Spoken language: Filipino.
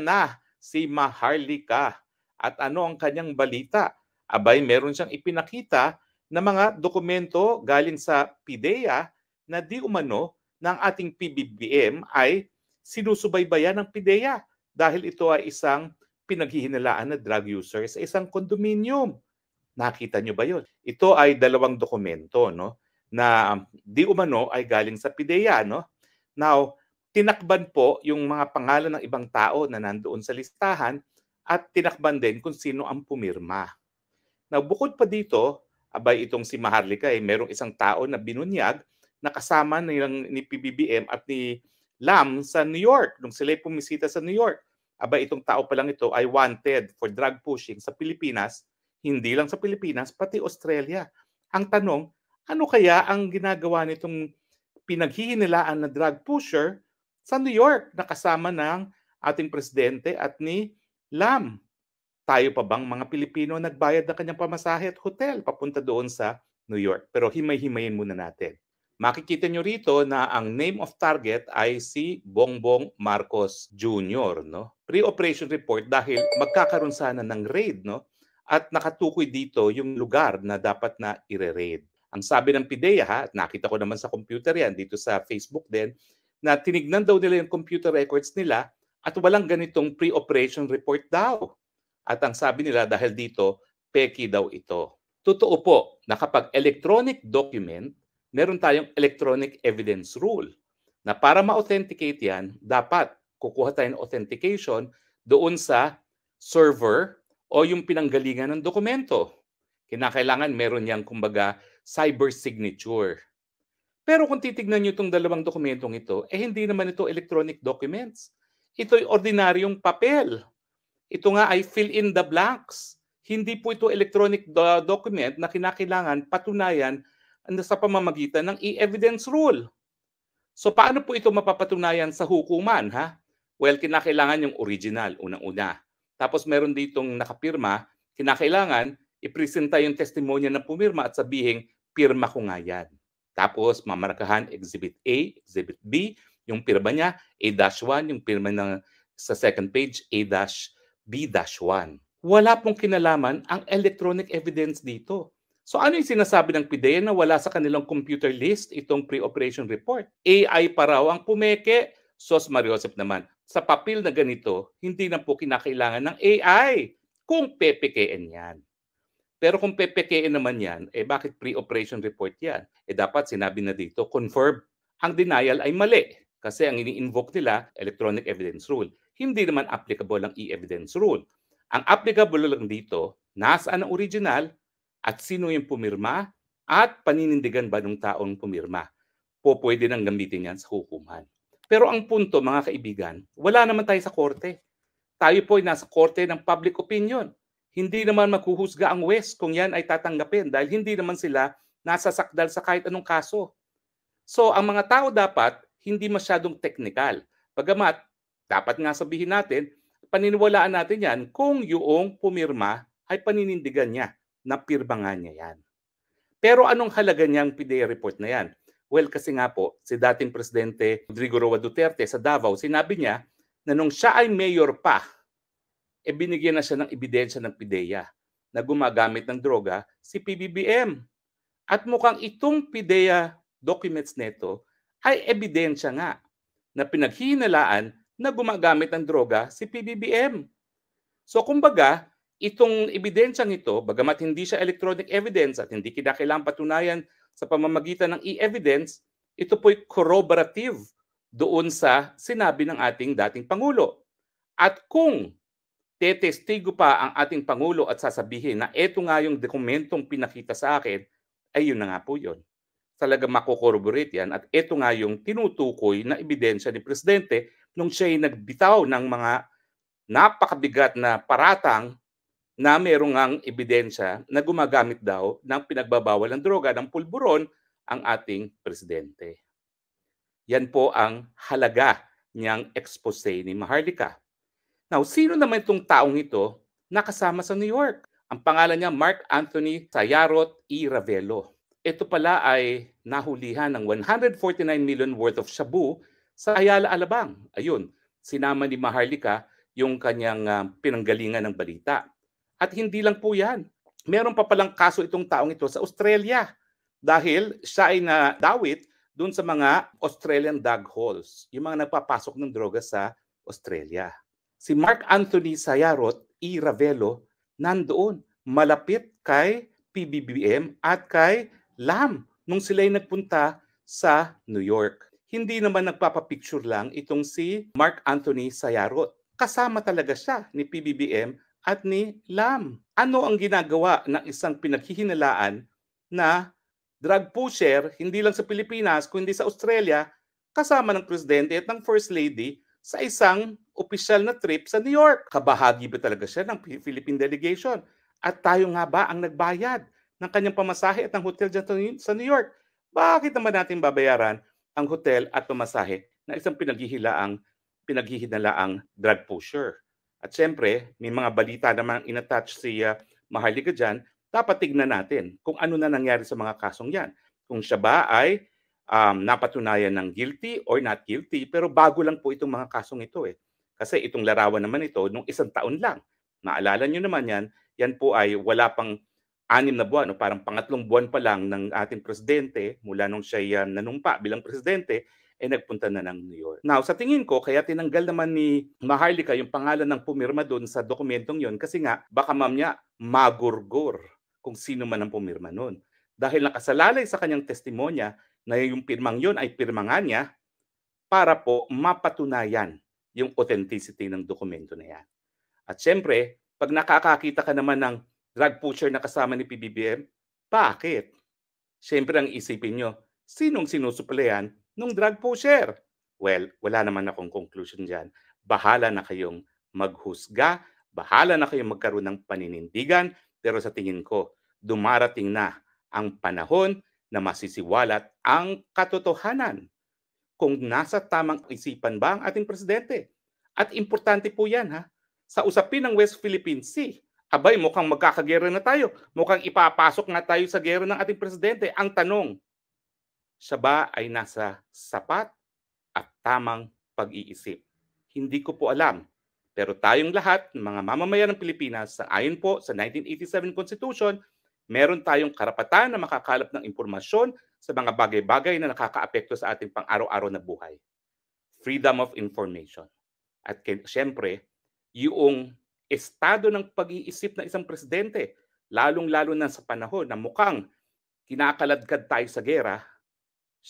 na si Maharlika at ano ang kanyang balita? Abay, meron siyang ipinakita na mga dokumento galing sa PIDEA na di umano ng ating PBBM ay sinusubaybayan ng PIDEA dahil ito ay isang pinaghihinalaan na drug user sa isang kondominium. Nakita nyo ba yun? Ito ay dalawang dokumento, no, na di umano ay galing sa PIDEA, no? Now, tinakban po yung mga pangalan ng ibang tao na nandoon sa listahan at tinakban din kung sino ang pumirma. Now, bukod pa dito, abay itong si Maharlika ay merong isang tao na binunyag na kasama ni PBBM at ni Lam sa New York nung sila pumisita sa New York. Abay itong tao pa lang ito ay wanted for drug pushing sa Pilipinas, hindi lang sa Pilipinas, pati Australia. Ang tanong, ano kaya ang ginagawa nitong pinaghihinilaan na drug pusher sa New York na kasama ng ating presidente at ni Lam? Tayo pa bang mga Pilipino nagbayad ng kanyang pamasahe at hotel papunta doon sa New York? Pero himay-himayin muna natin. Makikita nyo rito na ang name of target ay si Bongbong Marcos Jr. No? Pre-operation report dahil magkakaroon sana ng raid, no? At nakatukoy dito yung lugar na dapat na ire-raid. Ang sabi ng PIDEA, ha, at nakita ko naman sa computer yan, dito sa Facebook din, na tinignan daw nila yung computer records nila at walang ganitong pre-operation report daw. At ang sabi nila dahil dito, peki daw ito. Totoo po na kapag electronic document, meron tayong electronic evidence rule na para ma-authenticate yan, dapat kukuha tayo ng authentication doon sa server o yung pinanggalingan ng dokumento. Kinakailangan meron yang kumbaga cyber signature. Pero kung titignan nyo itong dalawang dokumentong ito, hindi naman ito electronic documents. Ito'y ordinaryong papel. Ito nga ay fill in the blanks. Hindi po ito electronic document na kinakailangan patunayan sa pamamagitan ng e-evidence rule. So paano po ito mapapatunayan sa hukuman, ha? Well, kinakailangan yung original, unang-una. Tapos meron ditong nakapirma, kinakailangan ipresenta yung testimonya na pumirma at sabihin, pirma ko nga yan. Tapos mamarkahan Exhibit A, Exhibit B, yung pirma niya, A-1, yung pirma ng sa second page, A-B-1. Wala pong kinalaman ang electronic evidence dito. So ano yung sinasabi ng PIDEA na wala sa kanilang computer list itong pre-operation report? AI pa raw ang pumeke. Sos Mariosep naman, sa papel na ganito, hindi na po kinakailangan ng AI kung pepekein yan. Pero kung pepekein naman yan, bakit pre-operation report yan? Dapat sinabi na dito, confirm. Ang denial ay mali kasi ang ini-invoke nila, electronic evidence rule. Hindi naman applicable ang e-evidence rule. Ang applicable lang dito, nasaan ang original at sino yung pumirma at paninindigan ba ng taong pumirma. Pwede nang gamitin yan sa hukuman. Pero ang punto, mga kaibigan, wala naman tayo sa korte. Tayo po ay nasa korte ng public opinion. Hindi naman maghuhusga ang West kung yan ay tatanggapin dahil hindi naman sila nasasakdal sa kahit anong kaso. So ang mga tao dapat hindi masyadong technical. Bagamat dapat nga sabihin natin, paniniwalaan natin yan kung yung pumirma ay paninindigan niya na pirma nga niya yan. Pero anong halaga niyang PIDEA report na yan? Well, kasi nga po, si dating Presidente Rodrigo Roa Duterte sa Davao, sinabi niya na nung siya ay mayor pa, binigyan na siya ng ebidensya ng PIDEA na gumagamit ng droga si PBBM. At mukhang itong PIDEA documents neto ay ebidensya nga na pinaghihinalaan na gumagamit ng droga si PBBM. So kumbaga, itong ebidensyang ito, bagamat hindi siya electronic evidence at hindi kinakailangan patunayan sa pamamagitan ng e-evidence, ito po'y corroborative doon sa sinabi ng ating dating Pangulo. At kung tetestigo pa ang ating Pangulo at sasabihin na eto nga yung dokumentong pinakita sa akin, ay yun na nga po yun. Talaga mako-corroborate yan at eto nga yung tinutukoy na ebidensya ni Presidente nung siya'y nagbitaw ng mga napakabigat na paratang na merong ang ebidensya na gumagamit daw ng pinagbabawal ng droga ng pulburon ang ating Presidente. Yan po ang halaga niyang expose ni Maharlika. Now, sino naman itong taong ito na kasama sa New York? Ang pangalan niya Mark Anthony Sayarot E. Ravelo. Ito pala ay nahulihan ng 149 million worth of shabu sa Ayala, Alabang. Ayun, sinama ni Maharlika yung kanyang pinanggalingan ng balita. At hindi lang po yan. Meron pa palang kaso itong taong ito sa Australia dahil siya ay nadawit doon sa mga Australian dog holes, yung mga nagpapasok ng droga sa Australia. Si Mark Anthony Sayarot E. Ravelo nandoon malapit kay PBBM at kay Lam nung sila'y nagpunta sa New York. Hindi naman nagpapapicture lang itong si Mark Anthony Sayarot. Kasama talaga siya ni PBBM at ni Lam. Ano ang ginagawa ng isang pinaghihinalaan na drug pusher, hindi lang sa Pilipinas, kundi sa Australia, kasama ng Presidente at ng First Lady sa isang opisyal na trip sa New York? Kabahagi ba talaga siya ng Philippine delegation? At tayo nga ba ang nagbayad ng kanyang pamasahe at ng hotel dyan sa New York? Bakit naman natin babayaran ang hotel at pamasahe ng isang pinaghihinalaang drug pusher? At syempre, may mga balita naman inattach si Maharlika dyan, dapat tignan natin kung ano na nangyari sa mga kasong yan. Kung siya ba ay napatunayan ng guilty or not guilty, pero bago lang po itong mga kasong ito eh. Kasi itong larawan naman ito, nung 1 taon lang. Maalala nyo naman yan po ay wala pang 6 na buwan o parang pangatlong buwan pa lang ng ating presidente mula nung siya nanumpa bilang presidente, nagpunta na ng New York. Now, sa tingin ko, kaya tinanggal naman ni Maharlika yung pangalan ng pumirma doon sa dokumentong yon kasi nga, baka mamaya magurgur kung sino man ang pumirma noon. Dahil nakasalalay sa kanyang testimonya na yung pirmang yon ay pirma nga niya para po mapatunayan yung authenticity ng dokumento na yan. At syempre, pag nakakakita ka naman ng drug pusher na kasama ni PBBM, bakit? Syempre ang isipin nyo, sinong sinusuplayan ng drug pusher? Well, wala naman akong conclusion dyan. Bahala na kayong maghusga, bahala na kayong magkaroon ng paninindigan, pero sa tingin ko, dumarating na ang panahon na masisiwalat ang katotohanan kung nasa tamang isipan ba ang ating presidente. At importante po yan ha, sa usapin ng West Philippine Sea, abay mukhang magkakagera na tayo, mukhang ipapasok na tayo sa gera ng ating presidente. Ang tanong, siya ba ay nasa sapat at tamang pag-iisip? Hindi ko po alam. Pero tayong lahat, mga mamamayan ng Pilipinas, ayon po sa 1987 Constitution, meron tayong karapatan na makakalap ng impormasyon sa mga bagay-bagay na nakakaapekto sa ating pang-araw-araw na buhay. Freedom of information. At siyempre, yung estado ng pag-iisip ng isang presidente, lalong-lalo na sa panahon na mukhang kinakaladkad tayo sa gera,